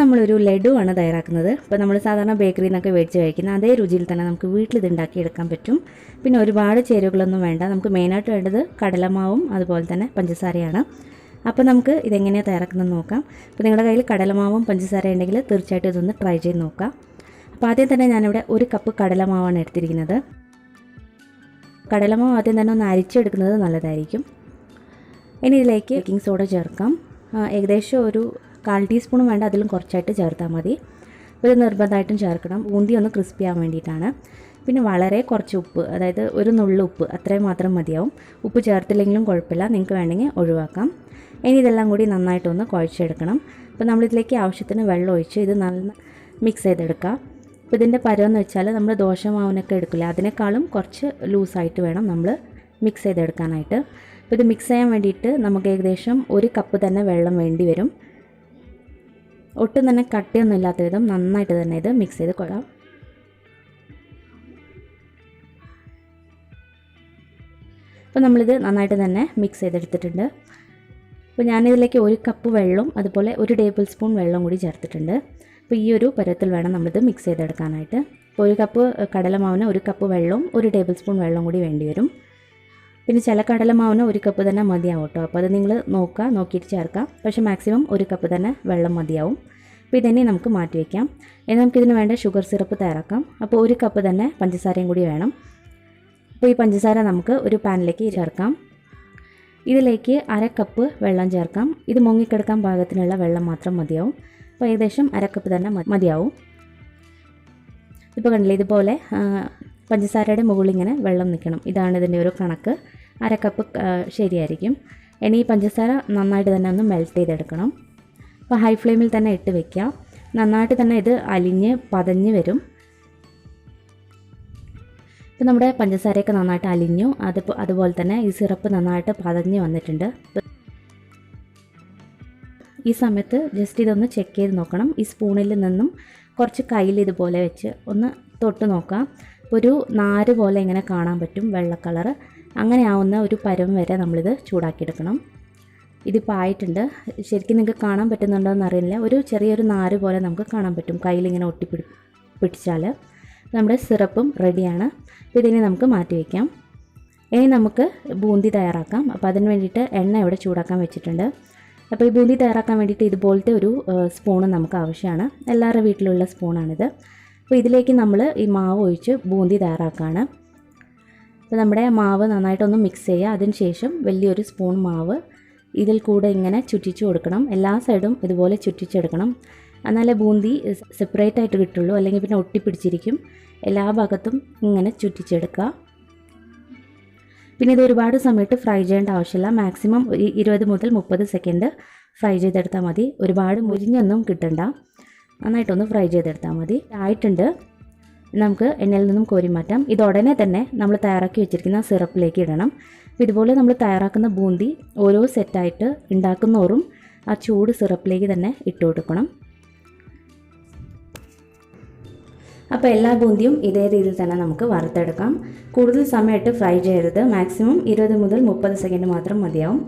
നമ്മളൊരു ലഡു ആണ് തയ്യാറാക്കുന്നത്. അപ്പോൾ നമ്മൾ സാധാരണ ബേക്കറിയിൽ നിന്നൊക്കെ മേടിച്ച് കഴിക്കുന്ന അതേ രുചിയിൽ തന്നെ നമുക്ക് വീട്ടിൽ ഇത് ഉണ്ടാക്കിയെടുക്കാൻ പറ്റും. പിന്നെ ഒരുപാട് ചേരുവകളൊന്നും വേണ്ട. നമുക്ക് മെയിനായിട്ട് വേണ്ടത് കടലമാവും അതുപോലെ തന്നെ പഞ്ചസാരയാണ്. അപ്പോൾ നമുക്ക് ഇതെങ്ങനെയാണ് തയ്യാറാക്കുന്നത് നോക്കാം. അപ്പോൾ നിങ്ങളുടെ കയ്യിൽ കടലമാവും പഞ്ചസാര ഉണ്ടെങ്കിൽ തീർച്ചയായിട്ടും ഇതൊന്ന് ട്രൈ ചെയ്ത് നോക്കാം. അപ്പോൾ ആദ്യം തന്നെ ഞാനിവിടെ 1 കപ്പ് കടലമാവാണ് എടുത്തിരിക്കുന്നത്. കടലമാവ് ആദ്യം തന്നെ ഒന്ന് അരിച്ചെടുക്കുന്നത് നല്ലതായിരിക്കും. ഇനി ഇതിലേക്ക് ബേക്കിംഗ് സോഡ ചേർക്കാം. ഏകദേശം ഒരു 1/4 ടീസ്പൂണും വേണ്ട, അതിലും കുറച്ചായിട്ട് ചേർത്താൽ മതി. ഇത് നിർബന്ധമായിട്ടും ചേർക്കണം, ബൂന്തി ഒന്ന് ക്രിസ്പി ആവാൻ വേണ്ടിയിട്ടാണ്. പിന്നെ വളരെ കുറച്ച് ഉപ്പ്, അതായത് ഒരു നുള്ളു ഉപ്പ്, അത്രയും മാത്രം മതിയാവും. ഉപ്പ് ചേർത്തില്ലെങ്കിലും കുഴപ്പമില്ല, നിങ്ങൾക്ക് വേണമെങ്കിൽ ഒഴിവാക്കാം. ഇനി ഇതെല്ലാം കൂടി നന്നായിട്ടൊന്ന് കുഴച്ചെടുക്കണം. അപ്പോൾ നമ്മളിതിലേക്ക് ആവശ്യത്തിന് വെള്ളം ഒഴിച്ച് ഇത് നല്ല മിക്സ് ചെയ്തെടുക്കാം. അപ്പോൾ ഇതിൻ്റെ പരുവെന്ന് വെച്ചാൽ നമ്മൾ ദോശമാവിനൊക്കെ എടുക്കില്ല, അതിനേക്കാളും കുറച്ച് ലൂസായിട്ട് വേണം നമ്മൾ മിക്സ് ചെയ്തെടുക്കാനായിട്ട്. അപ്പോൾ ഇത് മിക്സ് ചെയ്യാൻ വേണ്ടിയിട്ട് നമുക്ക് ഏകദേശം 1 കപ്പ് തന്നെ വെള്ളം വേണ്ടി വരും. ഒട്ടും തന്നെ കട്ടിയൊന്നും ഇല്ലാത്ത വിധം നന്നായിട്ട് തന്നെ ഇത് മിക്സ് ചെയ്ത് കൊള്ളാം. അപ്പോൾ നമ്മളിത് നന്നായിട്ട് തന്നെ മിക്സ് ചെയ്തെടുത്തിട്ടുണ്ട്. അപ്പോൾ ഞാനിതിലേക്ക് 1 കപ്പ് വെള്ളവും അതുപോലെ 1 ടേബിൾ സ്പൂൺ വെള്ളം കൂടി ചേർത്തിട്ടുണ്ട്. അപ്പോൾ ഈ ഒരു പരുവത്തിൽ വേണം നമ്മളിത് മിക്സ് ചെയ്തെടുക്കാനായിട്ട്. അപ്പോൾ 1 കപ്പ് കടലമാവിന് 1 കപ്പ് വെള്ളവും 1 ടേബിൾ സ്പൂൺ വെള്ളം കൂടി വേണ്ടി വരും. പിന്നെ ചില കടലമാവിന് 1 കപ്പ് തന്നെ മതിയാവും കേട്ടോ. അപ്പോൾ അത് നിങ്ങൾ നോക്കിയിട്ട് ചേർക്കാം. പക്ഷേ മാക്സിമം 1 കപ്പ് തന്നെ വെള്ളം മതിയാവും. അപ്പോൾ ഇതന്നെ നമുക്ക് മാറ്റി വയ്ക്കാം. ഇനി നമുക്കിതിന് വേണ്ട ഷുഗർ സിറപ്പ് തയ്യാറാക്കാം. അപ്പോൾ 1 കപ്പ് തന്നെ പഞ്ചസാരയും കൂടി വേണം. അപ്പോൾ ഈ പഞ്ചസാര നമുക്ക് ഒരു പാനിലേക്ക് ചേർക്കാം. ഇതിലേക്ക് 1/2 കപ്പ് വെള്ളം ചേർക്കാം. ഇത് മുങ്ങിക്കിടക്കാൻ പാകത്തിനുള്ള വെള്ളം മാത്രം മതിയാവും. അപ്പോൾ ഏകദേശം 1/2 കപ്പ് തന്നെ മതിയാവും. ഇപ്പോൾ കണ്ടില്ലേ, ഇതുപോലെ പഞ്ചസാരയുടെ മുകളിൽ ഇങ്ങനെ വെള്ളം നിൽക്കണം. ഇതാണ് ഇതിൻ്റെ ഒരു കണക്ക്. 1/2 കപ്പ് ശരിയായിരിക്കും. ഇനി ഈ പഞ്ചസാര നന്നായിട്ട് തന്നെ ഒന്ന് മെൽറ്റ് ചെയ്തെടുക്കണം. അപ്പോൾ ഹൈ ഫ്ലെയിമിൽ തന്നെ ഇട്ട് വെക്കാം. നന്നായിട്ട് തന്നെ ഇത് അലിഞ്ഞ് പതഞ്ഞ് വരും. ഇപ്പോൾ നമ്മുടെ പഞ്ചസാരയൊക്കെ നന്നായിട്ട് അലിഞ്ഞു. അതുപോലെ തന്നെ ഈ സിറപ്പ് നന്നായിട്ട് പതഞ്ഞ് വന്നിട്ടുണ്ട്. ഈ സമയത്ത് ജസ്റ്റ് ഇതൊന്ന് ചെക്ക് ചെയ്ത് നോക്കണം. ഈ സ്പൂണിൽ നിന്നും കുറച്ച് കയ്യിൽ ഇതുപോലെ വെച്ച് ഒന്ന് തൊട്ട് നോക്കാം. ഒരു നാര് പോലെ ഇങ്ങനെ കാണാൻ പറ്റും, വെള്ള കളറ്. അങ്ങനെ ആവുന്ന ഒരു പരുവം വരെ നമ്മളിത് ചൂടാക്കിയെടുക്കണം. ഇതിപ്പോൾ ആയിട്ടുണ്ട്. ശരിക്കും നിങ്ങൾക്ക് കാണാൻ പറ്റുന്നുണ്ടോ എന്നറിയില്ല, ഒരു ചെറിയൊരു നാര് പോലെ നമുക്ക് കാണാൻ പറ്റും കയ്യിലിങ്ങനെ പിടിച്ചാൽ. നമ്മുടെ സിറപ്പും റെഡിയാണ്. അപ്പോൾ ഇതിനെ നമുക്ക് മാറ്റി വയ്ക്കാം. ഇനി നമുക്ക് ബൂന്തി തയ്യാറാക്കാം. അപ്പോൾ അതിന് വേണ്ടിയിട്ട് എണ്ണ ഇവിടെ ചൂടാക്കാൻ വെച്ചിട്ടുണ്ട്. അപ്പോൾ ഈ ബൂന്തി തയ്യാറാക്കാൻ വേണ്ടിയിട്ട് ഇതുപോലത്തെ ഒരു സ്പൂണ് നമുക്ക് ആവശ്യമാണ്. എല്ലാവരുടെ വീട്ടിലുള്ള സ്പൂണാണിത്. അപ്പോൾ ഇതിലേക്ക് നമ്മൾ ഈ മാവ് ഒഴിച്ച് ബൂന്തി തയ്യാറാക്കുകയാണ്. അപ്പോൾ നമ്മുടെ മാവ് നന്നായിട്ടൊന്ന് മിക്സ് ചെയ്യുക. അതിന് ശേഷം വലിയൊരു സ്പൂൺ മാവ് ഇതിൽ കൂടെ ഇങ്ങനെ ചുറ്റിച്ച് കൊടുക്കണം. എല്ലാ സൈഡും ഇതുപോലെ ചുറ്റിച്ചെടുക്കണം. എന്നാലേ ബൂന്തി സെപ്പറേറ്റ് ആയിട്ട് കിട്ടുള്ളൂ, അല്ലെങ്കിൽ പിന്നെ ഒട്ടിപ്പിടിച്ചിരിക്കും. എല്ലാ ഭാഗത്തും ഇങ്ങനെ ചുറ്റിച്ചെടുക്കുക. പിന്നെ ഇത് ഒരുപാട് സമയത്ത് ഫ്രൈ ചെയ്യേണ്ട ആവശ്യമില്ല. മാക്സിമം 20 മുതൽ 30 സെക്കൻഡ് ഫ്രൈ ചെയ്തെടുത്താൽ മതി. ഒരുപാട് മുരിഞ്ഞൊന്നും കിട്ടണ്ട, നന്നായിട്ടൊന്ന് ഫ്രൈ ചെയ്തെടുത്താൽ മതി. ആയിട്ടുണ്ട്. നമുക്ക് എണ്ണയിൽ നിന്നും കോരി മാറ്റാം. ഇത് ഉടനെ തന്നെ നമ്മൾ തയ്യാറാക്കി വെച്ചിരിക്കുന്ന സിറപ്പിലേക്ക് ഇടണം. അപ്പോൾ ഇതുപോലെ നമ്മൾ തയ്യാറാക്കുന്ന ബൂന്തി ഓരോ സെറ്റായിട്ട് ഉണ്ടാക്കുന്നോറും ആ ചൂട് സിറപ്പിലേക്ക് തന്നെ ഇട്ട് കൊടുക്കണം. അപ്പോൾ എല്ലാ ബൂന്തിയും ഇതേ രീതിയിൽ തന്നെ നമുക്ക് വറുത്തെടുക്കാം. കൂടുതൽ സമയമായിട്ട് ഫ്രൈ ചെയ്യരുത്. മാക്സിമം 20 മുതൽ 30 സെക്കൻഡ് മാത്രം മതിയാവും.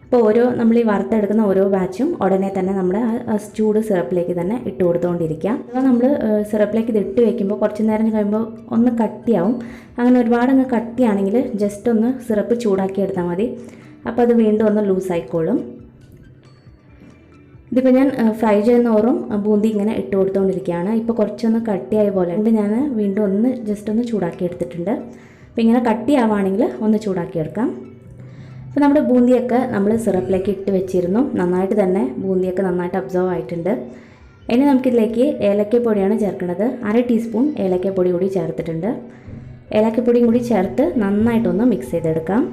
അപ്പോൾ നമ്മൾ ഈ വറുത്തെടുക്കുന്ന ഓരോ ബാച്ചും ഉടനെ തന്നെ നമ്മുടെ ചൂട് സിറപ്പിലേക്ക് തന്നെ ഇട്ട് കൊടുത്തുകൊണ്ടിരിക്കുക. അപ്പോൾ നമ്മൾ സിറപ്പിലേക്ക് ഇത് ഇട്ട് വയ്ക്കുമ്പോൾ കുറച്ച് നേരം കഴിയുമ്പോൾ ഒന്ന് കട്ടിയാവും. അങ്ങനെ ഒരുപാടങ്ങ് കട്ടിയാണെങ്കിൽ ജസ്റ്റ് ഒന്ന് സിറപ്പ് ചൂടാക്കി എടുത്താൽ മതി. അപ്പോൾ അത് വീണ്ടും ഒന്ന് ലൂസായിക്കോളും. ഇതിപ്പോൾ ഞാൻ ഫ്രൈ ചെയ്യുന്നോറും ബൂന്തി ഇങ്ങനെ ഇട്ട് കൊടുത്തുകൊണ്ടിരിക്കുകയാണ്. ഇപ്പോൾ കുറച്ചൊന്ന് കട്ടിയായ പോലെ ഉണ്ട്. ഞാൻ വീണ്ടും ജസ്റ്റ് ഒന്ന് ചൂടാക്കി എടുത്തിട്ടുണ്ട്. അപ്പോൾ ഇങ്ങനെ കട്ടിയാവുകയാണെങ്കിൽ ഒന്ന് ചൂടാക്കിയെടുക്കാം. അപ്പോൾ നമ്മുടെ ബൂന്തിയൊക്കെ നമ്മൾ സിറപ്പിലേക്ക് ഇട്ട് വെച്ചിരുന്നു. നന്നായിട്ട് തന്നെ ബൂന്തിയൊക്കെ നന്നായിട്ട് അബ്സോർവ് ആയിട്ടുണ്ട്. ഇനി നമുക്കിതിലേക്ക് ഏലക്കപ്പൊടിയാണ് ചേർക്കുന്നത്. 1/2 ടീസ്പൂൺ ഏലക്കപ്പൊടി കൂടി ചേർത്തിട്ടുണ്ട്. ഏലക്കപ്പൊടിയും കൂടി ചേർത്ത് നന്നായിട്ടൊന്ന് മിക്സ് ചെയ്തെടുക്കാം.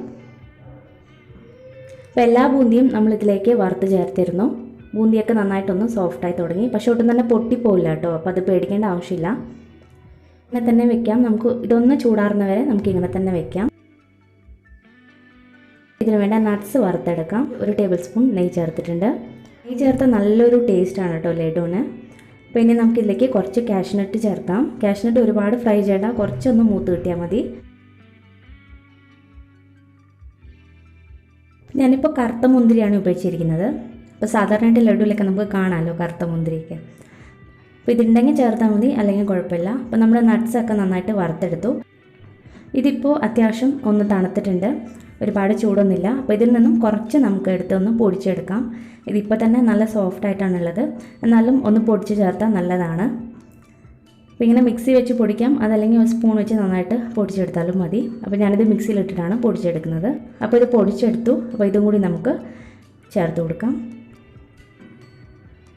അപ്പോൾ എല്ലാ ബൂന്തിയും നമ്മളിതിലേക്ക് വറുത്ത് ചേർത്തിരുന്നു. ബൂന്തിയൊക്കെ നന്നായിട്ടൊന്ന് സോഫ്റ്റായി തുടങ്ങി. പക്ഷേ ഒട്ടും തന്നെ പൊട്ടിപ്പോയില്ല കേട്ടോ. അപ്പോൾ അത് പേടിക്കേണ്ട ആവശ്യമില്ല. ഇങ്ങനെ തന്നെ വെക്കാം. നമുക്ക് ഇതൊന്ന് ചൂടാറുന്നവരെ നമുക്കിങ്ങനെ തന്നെ വെക്കാം. ഇതിന് വേണ്ട നട്ട്സ് വറുത്തെടുക്കാം. 1 ടേബിൾ സ്പൂൺ നെയ്യ് ചേർത്തിട്ടുണ്ട്. നെയ്യ് ചേർത്ത നല്ലൊരു ടേസ്റ്റാണ് കേട്ടോ ലഡുവിന്. അപ്പോൾ ഇനി നമുക്കിതിലേക്ക് കുറച്ച് കാഷ്നട്ട് ചേർക്കാം. കാഷ്നട്ട് ഒരുപാട് ഫ്രൈ ചെയ്യേണ്ട, കുറച്ചൊന്ന് മൂത്ത് കിട്ടിയാൽ മതി. ഞാനിപ്പോൾ കറുത്ത മുന്തിരിയാണ് ഉപയോഗിച്ചിരിക്കുന്നത്. ഇപ്പോൾ സാധാരണയായിട്ട് ലഡുവിലൊക്കെ നമുക്ക് കാണാമല്ലോ കറുത്ത മുന്തിരിയൊക്കെ. അപ്പോൾ ഇതുണ്ടെങ്കിൽ ചേർത്താൽ മതി, അല്ലെങ്കിൽ കുഴപ്പമില്ല. അപ്പോൾ നമ്മൾ നട്ട്സൊക്കെ നന്നായിട്ട് വറുത്തെടുത്തു. ഇതിപ്പോൾ അത്യാവശ്യം ഒന്ന് തണുത്തിട്ടുണ്ട്, ഒരുപാട് ചൂടൊന്നുമില്ല. അപ്പോൾ ഇതിൽ നിന്നും കുറച്ച് നമുക്ക് എടുത്തൊന്ന് പൊടിച്ചെടുക്കാം. ഇതിപ്പോൾ തന്നെ നല്ല സോഫ്റ്റായിട്ടാണുള്ളത്, എന്നാലും ഒന്ന് പൊടിച്ച് ചേർത്താൽ നല്ലതാണ്. അപ്പോൾ ഇങ്ങനെ മിക്സി വെച്ച് പൊടിക്കാം, അതല്ലെങ്കിൽ ഒരു സ്പൂൺ വെച്ച് നന്നായിട്ട് പൊടിച്ചെടുത്താലും മതി. അപ്പോൾ ഞാനിത് മിക്സിയിലിട്ടിട്ടാണ് പൊടിച്ചെടുക്കുന്നത്. അപ്പോൾ ഇത് പൊടിച്ചെടുത്തു. അപ്പോൾ ഇതും കൂടി നമുക്ക് ചേർത്ത് കൊടുക്കാം.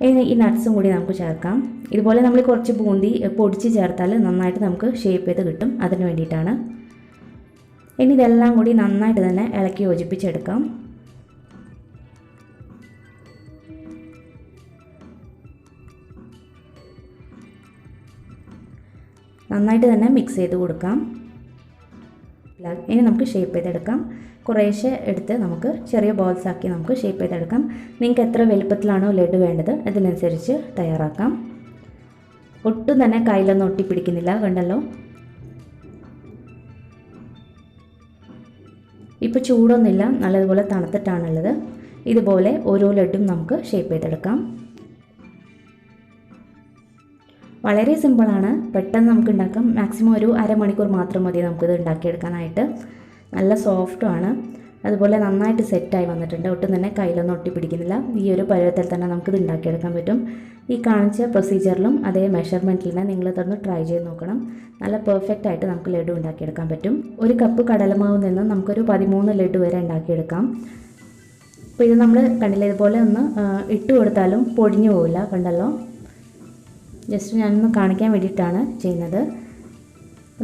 ഇനി ഈ നട്ട്സും കൂടി നമുക്ക് ചേർക്കാം. ഇതുപോലെ നമ്മൾ കുറച്ച് ബൂന്തി പൊടിച്ച് ചേർത്താൽ നന്നായിട്ട് നമുക്ക് ഷേപ്പ് ചെയ്ത് കിട്ടും, അതിന് വേണ്ടിയിട്ടാണ്. ഇനി ഇതെല്ലാം കൂടി നന്നായിട്ട് തന്നെ ഇളക്കി യോജിപ്പിച്ചെടുക്കാം. നന്നായിട്ട് തന്നെ മിക്സ് ചെയ്ത് കൊടുക്കാം. ഇനി നമുക്ക് ഷേപ്പ് ചെയ്തെടുക്കാം. കുറേശ്ശെ എടുത്ത് നമുക്ക് ചെറിയ ബോൾസ് ആക്കി നമുക്ക് ഷേപ്പ് ചെയ്തെടുക്കാം. നിങ്ങൾക്ക് എത്ര വലുപ്പത്തിലാണോ ലഡു വേണ്ടത് അതിനനുസരിച്ച് തയ്യാറാക്കാം. ഒട്ടും തന്നെ കയ്യിലൊന്നും ഒട്ടിപ്പിടിക്കുന്നില്ല, കണ്ടല്ലോ. ഇപ്പോൾ ചൂടൊന്നുമില്ല, നല്ലതുപോലെ തണുത്തിട്ടാണുള്ളത്. ഇതുപോലെ ഓരോ ലഡും നമുക്ക് ഷേപ്പ് ചെയ്തെടുക്കാം. വളരെ സിമ്പിളാണ്, പെട്ടെന്ന് നമുക്ക് ഉണ്ടാക്കാം. മാക്സിമം ഒരു അരമണിക്കൂർ മാത്രം മതി നമുക്കിത് ഉണ്ടാക്കിയെടുക്കാനായിട്ട്. നല്ല സോഫ്റ്റുമാണ്, അതുപോലെ നന്നായിട്ട് സെറ്റായി വന്നിട്ടുണ്ട്. ഒട്ടും തന്നെ കയ്യിലൊന്നും ഒട്ടിപ്പിടിക്കുന്നില്ല. ഈ ഒരു പരുവത്തിൽ തന്നെ നമുക്കിത് ഉണ്ടാക്കിയെടുക്കാൻ പറ്റും. ഈ കാണിച്ച പ്രൊസീജിയറിലും അതേ മെഷർമെൻറ്റിൽ തന്നെ നിങ്ങൾ ഇതൊന്ന് ട്രൈ ചെയ്ത് നോക്കണം. നല്ല പെർഫെക്റ്റ് ആയിട്ട് നമുക്ക് ലഡു ഉണ്ടാക്കിയെടുക്കാൻ പറ്റും. ഒരു കപ്പ് കടലമാവിൽ നിന്ന് നമുക്കൊരു 13 ലഡു വരെ ഉണ്ടാക്കിയെടുക്കാം. അപ്പോൾ ഇത് നമ്മൾ കണ്ടില്ല, ഇതുപോലെ ഒന്ന് ഇട്ട് കൊടുത്താലും പൊടിഞ്ഞു പോവില്ല, കണ്ടല്ലോ. ജസ്റ്റ് ഞാനൊന്ന് കാണിക്കാൻ വേണ്ടിയിട്ടാണ് ചെയ്യുന്നത്.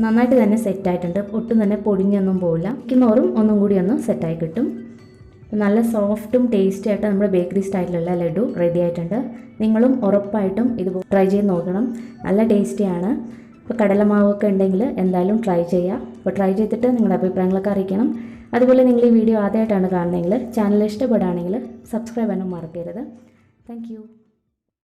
നന്നായിട്ട് തന്നെ സെറ്റായിട്ടുണ്ട്, ഒട്ടും തന്നെ പൊടിഞ്ഞൊന്നും പോവില്ല. ഇരിക്കുന്നോറും ഒന്നും കൂടി ഒന്ന് സെറ്റായി കിട്ടും. നല്ല സോഫ്റ്റും ടേസ്റ്റി ആയിട്ട് നമ്മുടെ ബേക്കറി സ്റ്റൈലിലുള്ള ലഡു റെഡി ആയിട്ടുണ്ട്. നിങ്ങളും ഉറപ്പായിട്ടും ഇത് ട്രൈ ചെയ്ത് നോക്കണം, നല്ല ടേസ്റ്റിയാണ്. ഇപ്പോൾ കടലമാവൊക്കെ ഉണ്ടെങ്കിൽ എന്തായാലും ട്രൈ ചെയ്യുക. അപ്പോൾ ട്രൈ ചെയ്തിട്ട് നിങ്ങളുടെ അഭിപ്രായങ്ങളൊക്കെ അറിയിക്കണം. അതുപോലെ നിങ്ങൾ ഈ വീഡിയോ ആദ്യമായിട്ടാണ് കാണുന്നതെങ്കിൽ ചാനൽ ഇഷ്ടപ്പെടുകയാണെങ്കിൽ സബ്സ്ക്രൈബ് ചെയ്യാനും മറക്കരുത്. താങ്ക്